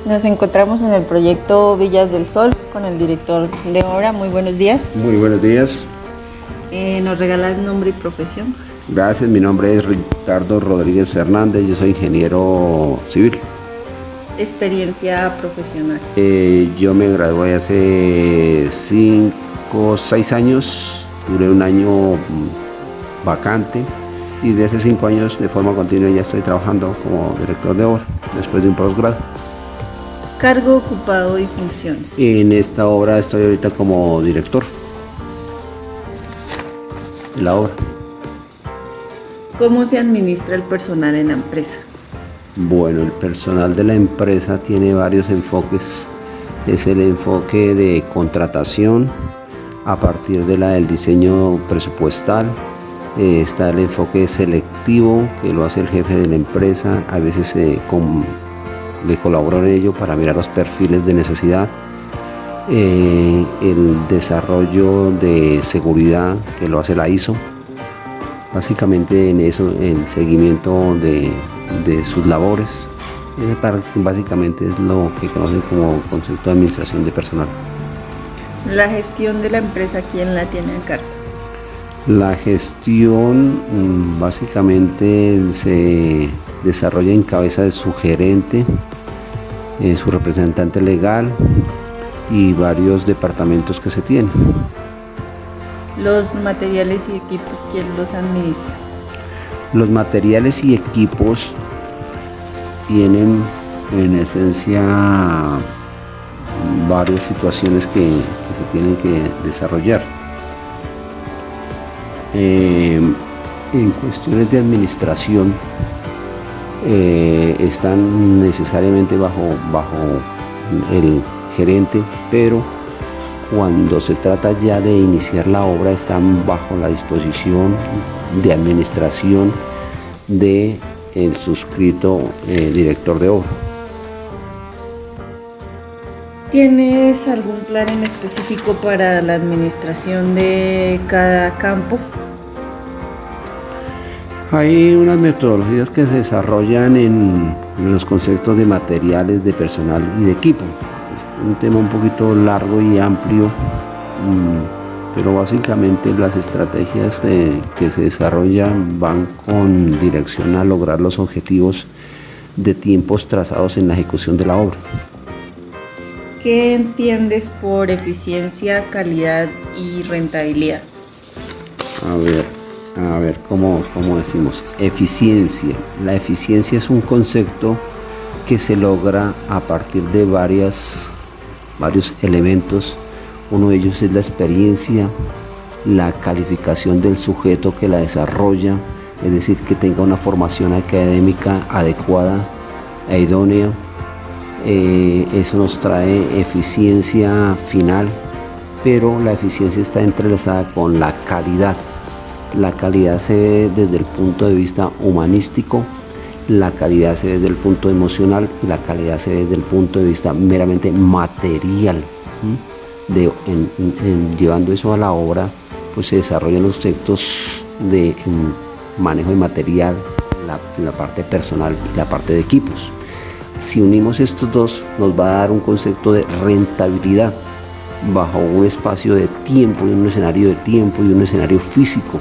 Nos encontramos en el proyecto Villas del Sol con el director de obra. Muy buenos días. Muy buenos días. ¿Nos regalas nombre y profesión? Gracias, mi nombre es Ricardo Rodríguez Fernández, yo soy ingeniero civil. Experiencia profesional. Yo me gradué hace 5 o 6 años, duré un año vacante y de hace 5 años de forma continua ya estoy trabajando como director de obra después de un posgrado. Cargo ocupado y funciones. En esta obra estoy ahorita como director de la obra. ¿Cómo se administra el personal en la empresa? Bueno, el personal de la empresa tiene varios enfoques. Es el enfoque de contratación a partir del diseño presupuestal. Está el enfoque selectivo que lo hace el jefe de la empresa. A veces le colaboro en ello para mirar los perfiles de necesidad. El desarrollo de seguridad que lo hace la ISO. Básicamente en eso, el seguimiento de sus labores. Básicamente es lo que conocen como concepto de administración de personal. La gestión de la empresa, ¿quién la tiene a cargo? La gestión básicamente se desarrolla en cabeza de su gerente, su representante legal y varios departamentos que se tienen. Los materiales y equipos, ¿quién los administra? Los materiales y equipos tienen en esencia varias situaciones que se tienen que desarrollar. En cuestiones de administración están necesariamente bajo el gerente, pero cuando se trata ya de iniciar la obra están bajo la disposición de administración del suscrito director de obra. ¿Tienes algún plan en específico para la administración de cada campo? Hay unas metodologías que se desarrollan en los conceptos de materiales, de personal y de equipo. Es un tema un poquito largo y amplio, pero básicamente las estrategias que se desarrollan van con dirección a lograr los objetivos de tiempos trazados en la ejecución de la obra. ¿Qué entiendes por eficiencia, calidad y rentabilidad? A ver, ¿cómo decimos? Eficiencia. La eficiencia es un concepto que se logra a partir de varios elementos. Uno de ellos es la experiencia, la calificación del sujeto que la desarrolla, es decir, que tenga una formación académica adecuada e idónea. Eso nos trae eficiencia final, pero la eficiencia está entrelazada con la calidad. La calidad se ve desde el punto de vista humanístico, la calidad se ve desde el punto emocional y la calidad se ve desde el punto de vista meramente material. Llevando eso a la obra, pues se desarrollan los aspectos de manejo de material, la parte personal y la parte de equipos. Si unimos estos dos, nos va a dar un concepto de rentabilidad bajo un espacio de tiempo y un escenario de tiempo y un escenario físico.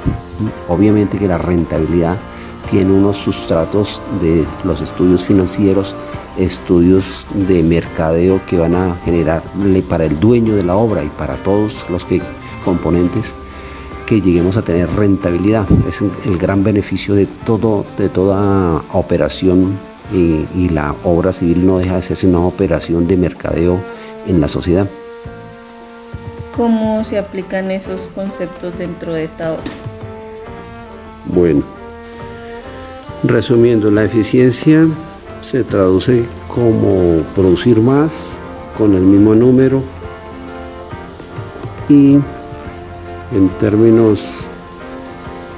Obviamente que la rentabilidad tiene unos sustratos de los estudios financieros, estudios de mercadeo que van a generarle para el dueño de la obra y para todos los componentes que lleguemos a tener rentabilidad. Es el gran beneficio de toda operación y la obra civil no deja de ser una operación de mercadeo en la sociedad. ¿Cómo se aplican esos conceptos dentro de esta obra? Bueno, resumiendo, la eficiencia se traduce como producir más con el mismo número y en términos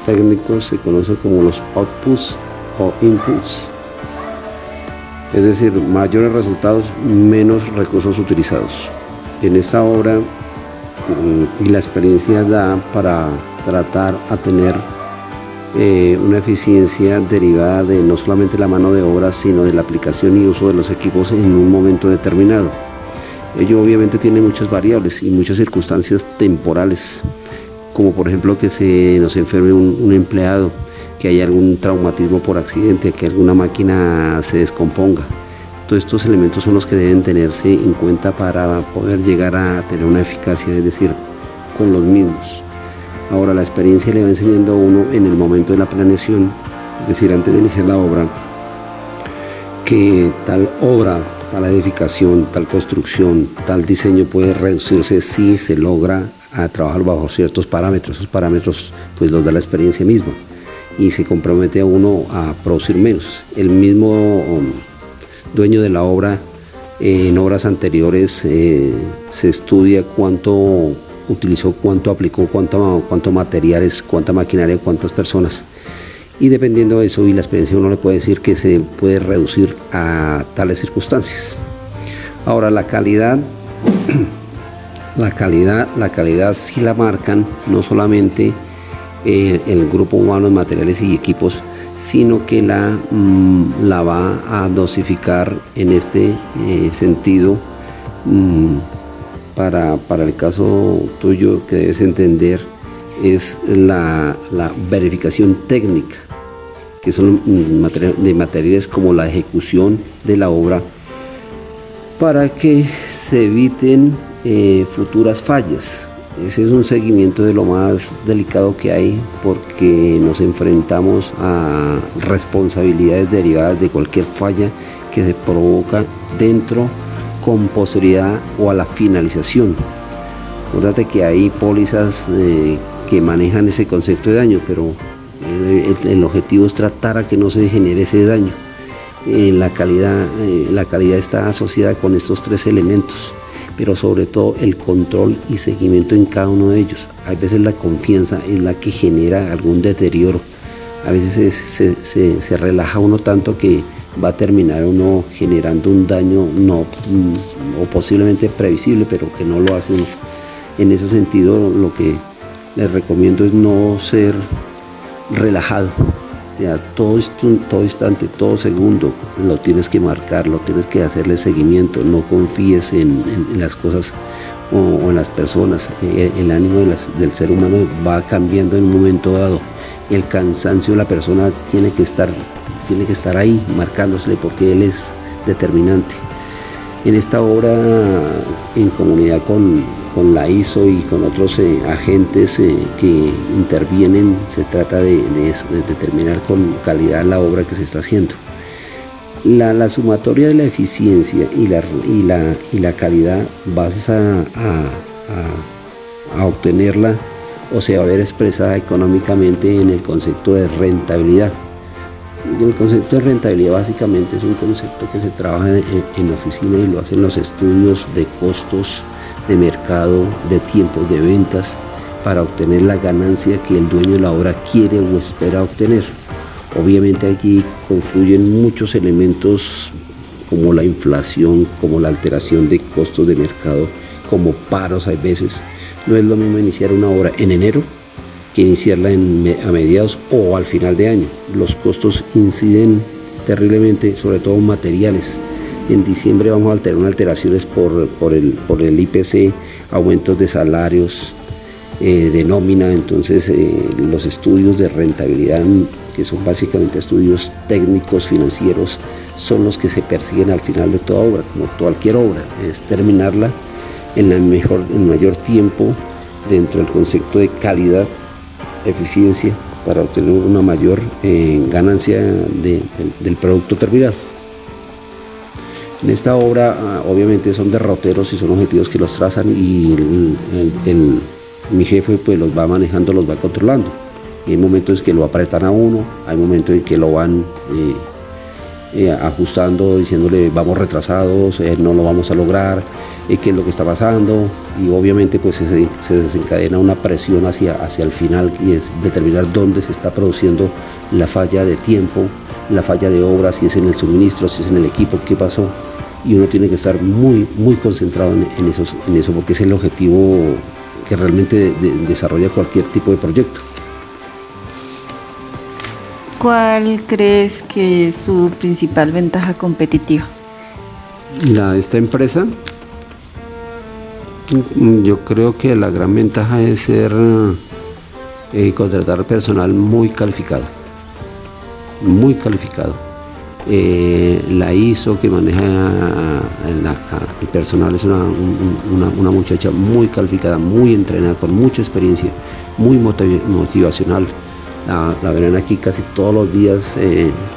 técnicos se conoce como los outputs o inputs, es decir, mayores resultados, menos recursos utilizados. En esta obra y la experiencia da para tratar a tener una eficiencia derivada de no solamente la mano de obra, sino de la aplicación y uso de los equipos en un momento determinado. Ello obviamente tiene muchas variables y muchas circunstancias temporales, como por ejemplo que se nos enferme un empleado, que haya algún traumatismo por accidente, que alguna máquina se descomponga. Todos estos elementos son los que deben tenerse en cuenta para poder llegar a tener una eficacia, es decir, con los mismos. Ahora, la experiencia le va enseñando a uno en el momento de la planeación, es decir, antes de iniciar la obra, que tal obra, tal edificación, tal construcción, tal diseño puede reducirse si se logra a trabajar bajo ciertos parámetros. Esos parámetros pues los da la experiencia misma y se compromete a uno a producir menos. El mismo dueño de la obra, en obras anteriores se estudia cuánto utilizó, cuánto aplicó, cuánto materiales, cuánta maquinaria, cuántas personas, y dependiendo de eso y la experiencia uno le puede decir que se puede reducir a tales circunstancias. Ahora, la calidad sí la marcan no solamente el grupo humano en materiales y equipos, sino que la va a dosificar en este sentido. Para el caso tuyo, que debes entender, es la verificación técnica, que son de materiales como la ejecución de la obra, para que se eviten futuras fallas. Ese es un seguimiento de lo más delicado que hay, porque nos enfrentamos a responsabilidades derivadas de cualquier falla que se provoca dentro, con posterioridad o a la finalización. Acuérdate que hay pólizas que manejan ese concepto de daño, pero el objetivo es tratar a que no se genere ese daño. La calidad está asociada con estos tres elementos, pero sobre todo el control y seguimiento en cada uno de ellos. A veces la confianza es la que genera algún deterioro. A veces se relaja uno tanto que va a terminar uno generando un daño o posiblemente previsible, pero que no lo hace uno. En ese sentido, lo que les recomiendo es no ser relajado. Ya, todo instante, todo segundo lo tienes que marcar, lo tienes que hacerle seguimiento. No confíes en las cosas o en las personas. El ánimo del ser humano va cambiando en un momento dado. El cansancio de la persona tiene que estar ahí marcándosele, porque él es determinante. En esta obra, en comunidad con la ISO y con otros agentes que intervienen, se trata de eso, de determinar con calidad la obra que se está haciendo. La sumatoria de la eficiencia y la calidad vas a obtenerla, o se va a ver expresada económicamente en el concepto de rentabilidad. Y el concepto de rentabilidad básicamente es un concepto que se trabaja en oficina y lo hacen los estudios de costos, de mercado, de tiempos de ventas, para obtener la ganancia que el dueño de la obra quiere o espera obtener. Obviamente allí confluyen muchos elementos como la inflación, como la alteración de costos de mercado, como paros a veces. No es lo mismo iniciar una obra en enero que iniciarla a mediados o al final de año. Los costos inciden terriblemente, sobre todo en materiales. En diciembre vamos a tener alteraciones por el IPC, aumentos de salarios, de nómina. Entonces los estudios de rentabilidad, que son básicamente estudios técnicos financieros, son los que se persiguen al final de toda obra. Como cualquier obra, es terminarla en el mayor tiempo dentro del concepto de calidad, eficiencia, para obtener una mayor ganancia del producto terminado. En esta obra obviamente son derroteros y son objetivos que los trazan, y mi jefe pues los va manejando, los va controlando. Y hay momentos que lo apretan a uno, hay momentos en que lo van ajustando, diciéndole vamos retrasados, no lo vamos a lograr, qué es lo que está pasando. Y obviamente pues se desencadena una presión hacia el final, y es determinar dónde se está produciendo la falla de tiempo, la falla de obra, si es en el suministro, si es en el equipo, qué pasó. Y uno tiene que estar muy concentrado en eso, porque es el objetivo que realmente desarrolla cualquier tipo de proyecto. ¿Cuál crees que es su principal ventaja competitiva? Esta empresa, yo creo que la gran ventaja es ser contratar personal muy calificado, muy calificado. La ISO que maneja el personal es una muchacha muy calificada, muy entrenada, con mucha experiencia, muy motivacional. La verán aquí casi todos los días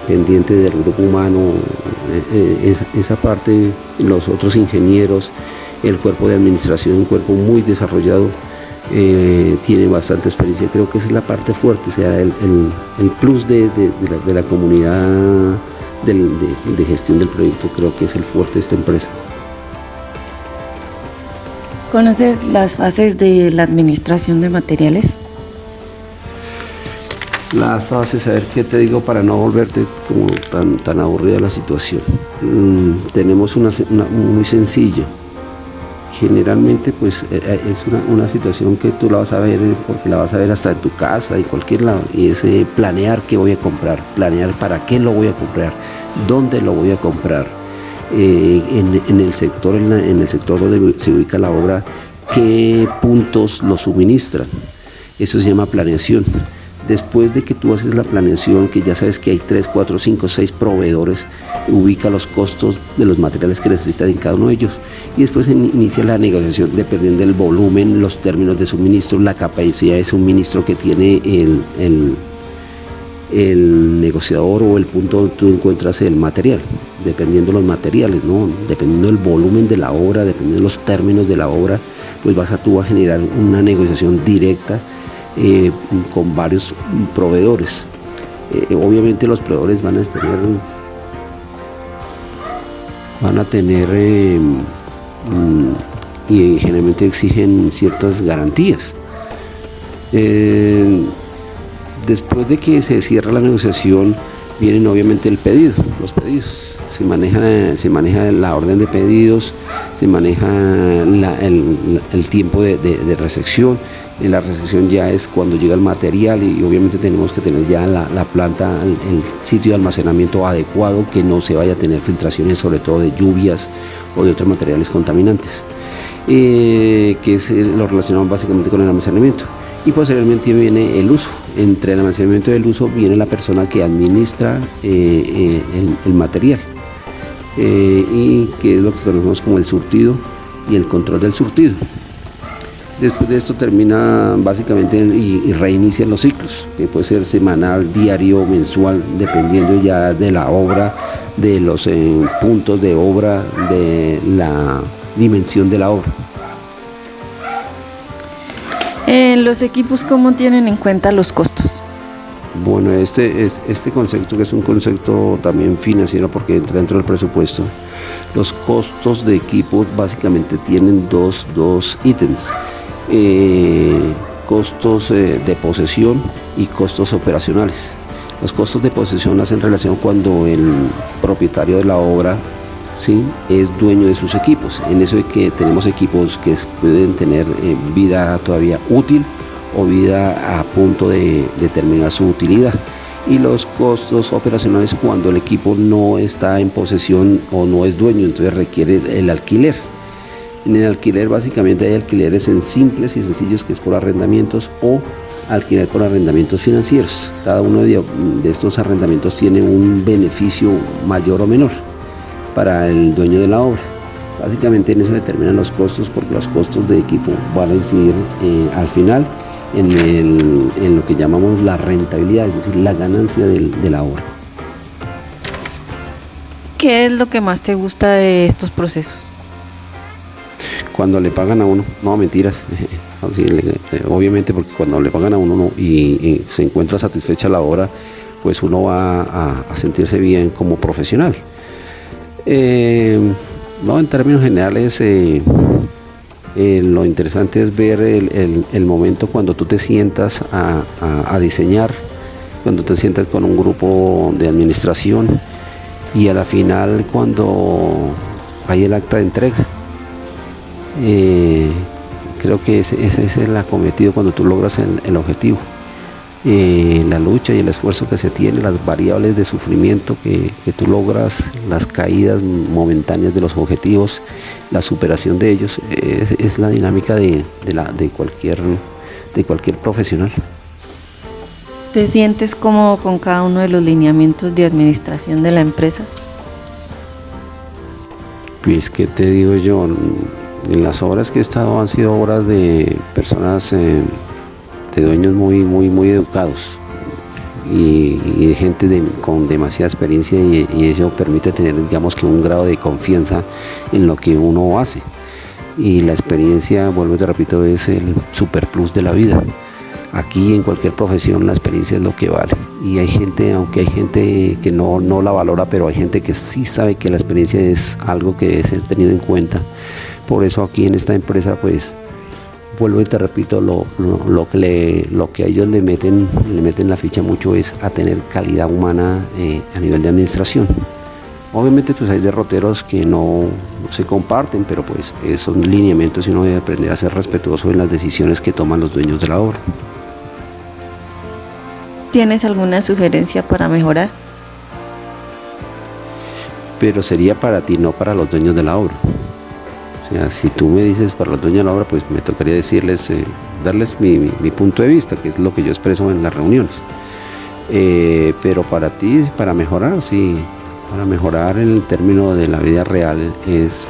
pendiente del grupo humano, esa parte, los otros ingenieros, el cuerpo de administración, un cuerpo muy desarrollado, tiene bastante experiencia. Creo que esa es la parte fuerte, o sea, el plus de la comunidad de gestión del proyecto. Creo que es el fuerte de esta empresa. ¿Conoces las fases de la administración de materiales? Las fases, a ver qué te digo para no volverte como tan aburrida la situación. Tenemos una muy sencilla. Generalmente pues es una situación que tú la vas a ver, porque la vas a ver hasta en tu casa y cualquier lado, y es planear qué voy a comprar, planear para qué lo voy a comprar, dónde lo voy a comprar, en el sector donde se ubica la obra, qué puntos lo suministran. Eso se llama planeación. Después de que tú haces la planeación, que ya sabes que hay 3, 4, 5, 6 proveedores, ubica los costos de los materiales que necesitan en cada uno de ellos, y después inicia la negociación dependiendo del volumen, los términos de suministro, la capacidad de suministro que tiene el negociador, o el punto donde tú encuentras el material, dependiendo de los materiales, ¿no? Dependiendo del volumen de la obra, dependiendo de los términos de la obra, pues tú vas a generar una negociación directa con varios proveedores. Obviamente los proveedores van a tener y generalmente exigen ciertas garantías. Después de que se cierra la negociación, vienen obviamente los pedidos. Se maneja la orden de pedidos, se maneja el tiempo de recepción. En la recepción ya es cuando llega el material, y obviamente tenemos que tener ya la planta, el sitio de almacenamiento adecuado, que no se vaya a tener filtraciones, sobre todo de lluvias o de otros materiales contaminantes, que es lo relacionado básicamente con el almacenamiento. Y posteriormente viene el uso. Entre el almacenamiento y el uso viene la persona que administra el material, y que es lo que conocemos como el surtido y el control del surtido. Después de esto termina básicamente y reinicia los ciclos, que puede ser semanal, diario, mensual, dependiendo ya de la obra, de los puntos de obra, de la dimensión de la obra. Los equipos, ¿cómo tienen en cuenta los costos? Bueno, este concepto, que es un concepto también financiero porque entra dentro del presupuesto, los costos de equipos básicamente tienen dos ítems. Costos de posesión y costos operacionales. Los costos de posesión hacen relación cuando el propietario de la obra, ¿sí?, es dueño de sus equipos. En eso es que tenemos equipos que pueden tener vida todavía útil o vida a punto de terminar su utilidad. Y los costos operacionales cuando el equipo no está en posesión o no es dueño, entonces requiere el alquiler. En el alquiler básicamente hay alquileres simples y sencillos, que es por arrendamientos, o alquiler por arrendamientos financieros. Cada uno de estos arrendamientos tiene un beneficio mayor o menor para el dueño de la obra. Básicamente en eso determinan los costos, porque los costos de equipo van a incidir al final en lo que llamamos la rentabilidad, es decir, la ganancia de la obra. ¿Qué es lo que más te gusta de estos procesos? Cuando le pagan a uno, no, mentiras, así, obviamente, porque cuando le pagan a uno y se encuentra satisfecha la obra, pues uno va a sentirse bien como profesional. No, en términos generales, lo interesante es ver el momento cuando tú te sientas a diseñar, cuando te sientas con un grupo de administración, y a la final cuando hay el acta de entrega. Creo que ese es el acometido cuando tú logras el objetivo. la lucha y el esfuerzo que se tiene, las variables de sufrimiento que tú logras, las caídas momentáneas de los objetivos, la superación de ellos, es la dinámica de cualquier profesional. ¿Te sientes cómodo con cada uno de los lineamientos de administración de la empresa? Pues, ¿qué te digo yo? En las obras que he estado han sido obras de personas, de dueños muy educados y de gente con demasiada experiencia, y eso permite tener, digamos, que un grado de confianza en lo que uno hace. Y la experiencia, vuelvo y te repito, es el super plus de la vida. Aquí en cualquier profesión la experiencia es lo que vale, y hay gente, aunque hay gente que no la valora, pero hay gente que sí sabe que la experiencia es algo que debe ser tenido en cuenta. Por eso aquí en esta empresa, pues, vuelvo y te repito, lo que a ellos le meten la ficha mucho es a tener calidad humana a nivel de administración. Obviamente pues hay derroteros que no se comparten, pero pues son lineamientos y uno debe aprender a ser respetuoso en las decisiones que toman los dueños de la obra. ¿Tienes alguna sugerencia para mejorar? Pero sería para ti, no para los dueños de la obra. O sea, si tú me dices para los dueños de la obra, pues me tocaría decirles, darles mi punto de vista, que es lo que yo expreso en las reuniones. Pero para ti, para mejorar, sí, para mejorar en el término de la vida real es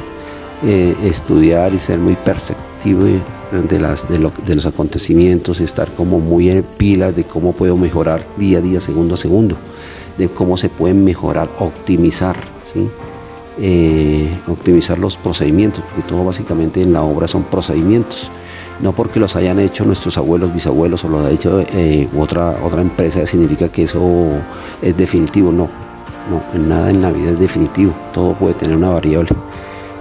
estudiar y ser muy perceptivo de los acontecimientos, estar como muy en pilas de cómo puedo mejorar día a día, segundo a segundo, de cómo se pueden mejorar, optimizar, ¿sí? Optimizar los procedimientos, porque todo básicamente en la obra son procedimientos, no porque los hayan hecho nuestros abuelos, bisabuelos, o los ha hecho otra empresa significa que eso es definitivo. No, en nada en la vida es definitivo, todo puede tener una variable,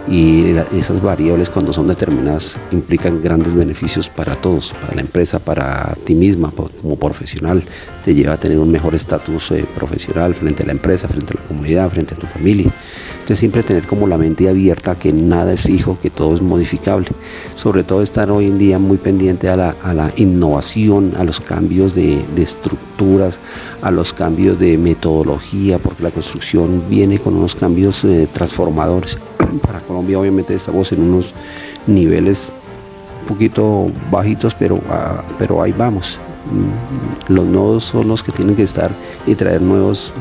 y esas variables, cuando son determinadas, implican grandes beneficios para todos, para la empresa, para ti misma como profesional. Te lleva a tener un mejor estatus profesional frente a la empresa, frente a la comunidad, frente a tu familia. Entonces siempre tener como la mente abierta, que nada es fijo, que todo es modificable. Sobre todo estar hoy en día muy pendiente a la innovación, a los cambios de estructuras, a los cambios de metodología, porque la construcción viene con unos cambios transformadores. Para Colombia obviamente estamos en unos niveles un poquito bajitos, pero ahí vamos. Los nodos son los que tienen que estar y traer nuevas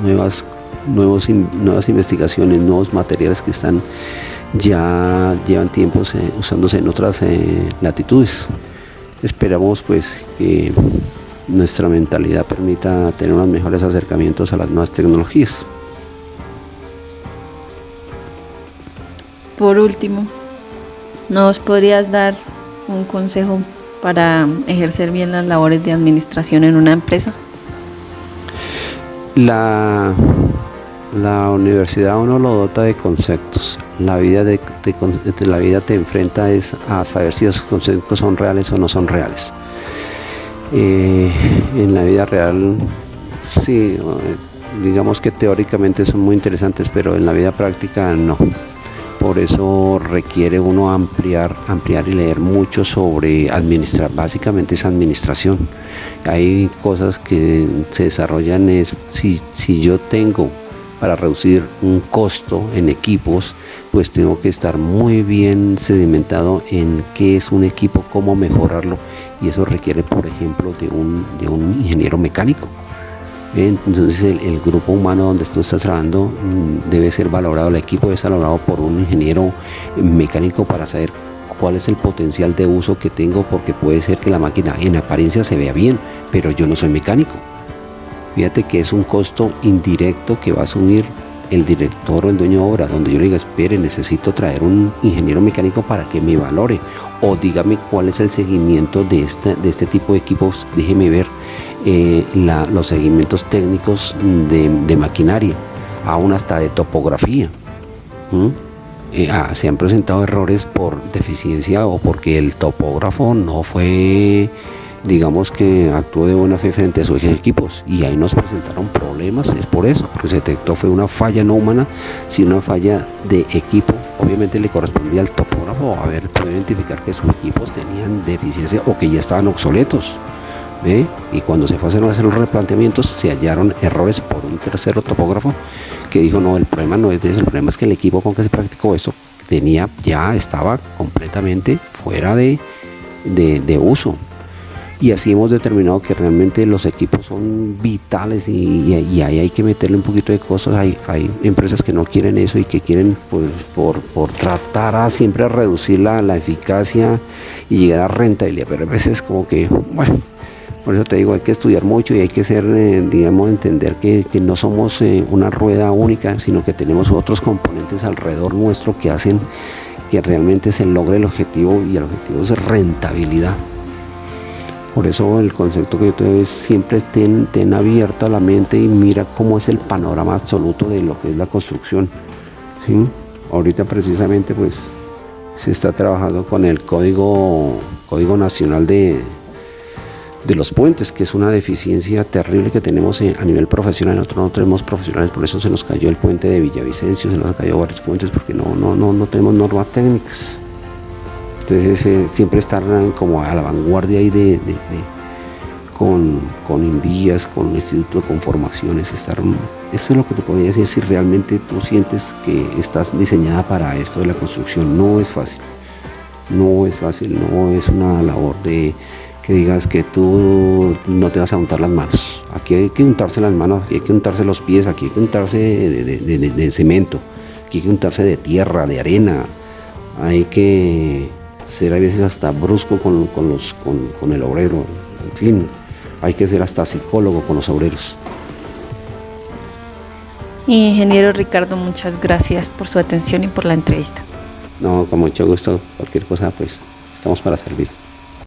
investigaciones, nuevos materiales que ya llevan tiempos usándose en otras latitudes. Esperamos pues que nuestra mentalidad permita tener unos mejores acercamientos a las nuevas tecnologías. Por último, ¿nos podrías dar un consejo para ejercer bien las labores de administración en una empresa? La universidad uno lo dota de conceptos. La vida te enfrenta a saber si esos conceptos son reales o no son reales. En la vida real, sí, digamos que teóricamente son muy interesantes, pero en la vida práctica no. Por eso requiere uno ampliar y leer mucho sobre administrar. Básicamente es administración. Hay cosas que se desarrollan, si yo tengo para reducir un costo en equipos, pues tengo que estar muy bien sedimentado en qué es un equipo, cómo mejorarlo, y eso requiere, por ejemplo, de un ingeniero mecánico. Entonces el grupo humano donde tú estás trabajando debe ser valorado, el equipo debe ser valorado por un ingeniero mecánico para saber cuál es el potencial de uso que tengo, porque puede ser que la máquina en apariencia se vea bien, pero yo no soy mecánico. Fíjate que es un costo indirecto que va a asumir el director o el dueño de obra, donde yo le diga, espere, necesito traer un ingeniero mecánico para que me valore, o dígame cuál es el seguimiento de este tipo de equipos, déjeme ver los seguimientos técnicos de maquinaria, aún hasta de topografía. Se han presentado errores por deficiencia o porque el topógrafo no fue, digamos, que actuó de buena fe frente a sus equipos, y ahí nos presentaron problemas. Es por eso, porque se detectó fue una falla no humana, sino una falla de equipo. Obviamente le correspondía al topógrafo haber podido identificar que sus equipos tenían deficiencia o que ya estaban obsoletos. ¿ve? Y cuando se fue a hacer los replanteamientos se hallaron errores por un tercero topógrafo que dijo, no, el problema no es de eso, el problema es que el equipo con que se practicó esto estaba completamente fuera de uso. Y así hemos determinado que realmente los equipos son vitales y ahí hay que meterle un poquito de cosas. Hay empresas que no quieren eso y que quieren, pues, por tratar a siempre reducir la eficacia y llegar a rentabilidad, pero a veces como que, bueno, por eso te digo, hay que estudiar mucho y hay que ser, digamos, entender que no somos una rueda única, sino que tenemos otros componentes alrededor nuestro que hacen que realmente se logre el objetivo, y el objetivo es rentabilidad. Por eso el concepto que yo te doy es siempre ten abierta la mente y mira cómo es el panorama absoluto de lo que es la construcción, ¿sí? Ahorita precisamente pues se está trabajando con el Código Nacional de los puentes, que es una deficiencia terrible que tenemos a nivel profesional. Nosotros no tenemos profesionales, por eso se nos cayó el puente de Villavicencio, se nos cayó varios puentes porque no tenemos normas técnicas. Entonces siempre estar como a la vanguardia ahí con INVIAS, con el Instituto de Conformaciones, eso es lo que te podría decir. Si realmente tú sientes que estás diseñada para esto de la construcción, no es fácil, no es una labor de que digas que tú no te vas a untar las manos. Aquí hay que untarse las manos, aquí hay que untarse los pies, aquí hay que untarse de cemento, aquí hay que untarse de tierra, de arena, hay que ser a veces hasta brusco con el obrero, en fin, hay que ser hasta psicólogo con los obreros. Ingeniero Ricardo, muchas gracias por su atención y por la entrevista. No, con mucho gusto, cualquier cosa pues estamos para servir.